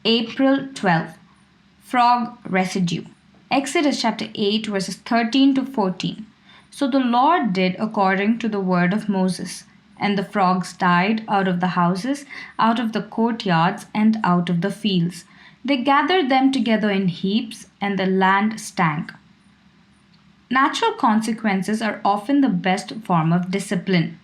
April 12th. Frog residue. Exodus chapter 8, verses 13 to 14. So the Lord did according to the word of Moses, and the frogs died out of the houses, out of the courtyards, and out of the fields. They gathered them together in heaps, and the land stank. Natural consequences are often the best form of discipline.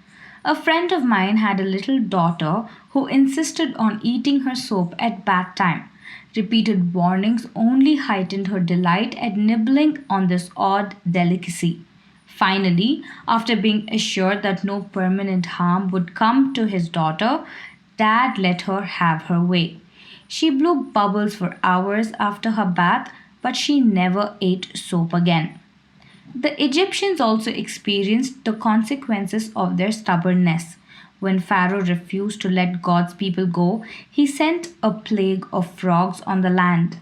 A friend of mine had a little daughter who insisted on eating her soap at bath time. Repeated warnings only heightened her delight at nibbling on this odd delicacy. Finally, after being assured that no permanent harm would come to his daughter, Dad let her have her way. She blew bubbles for hours after her bath, but she never ate soap again. The Egyptians also experienced the consequences of their stubbornness. When Pharaoh refused to let God's people go, he sent a plague of frogs on the land.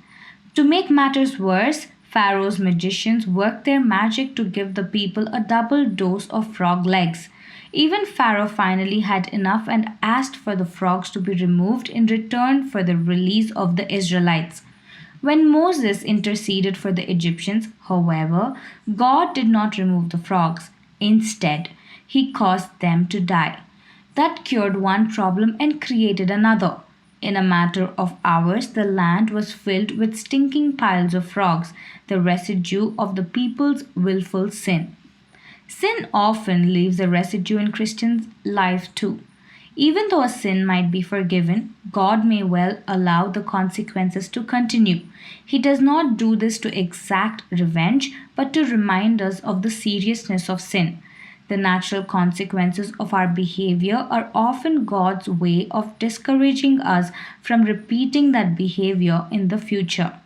To make matters worse, Pharaoh's magicians worked their magic to give the people a double dose of frog legs. Even Pharaoh finally had enough and asked for the frogs to be removed in return for the release of the Israelites. When Moses interceded for the Egyptians, however, God did not remove the frogs. Instead, he caused them to die. That cured one problem and created another. In a matter of hours, the land was filled with stinking piles of frogs, the residue of the people's willful sin. Sin often leaves a residue in Christians' life too. Even though a sin might be forgiven, God may well allow the consequences to continue. He does not do this to exact revenge, but to remind us of the seriousness of sin. The natural consequences of our behavior are often God's way of discouraging us from repeating that behavior in the future.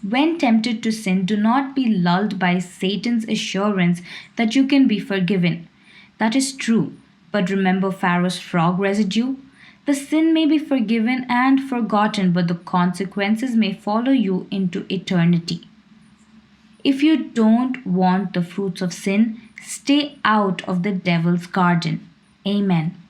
When tempted to sin, do not be lulled by Satan's assurance that you can be forgiven. That is true, but remember Pharaoh's frog residue? The sin may be forgiven and forgotten, but the consequences may follow you into eternity. If you don't want the fruits of sin, stay out of the devil's garden. Amen.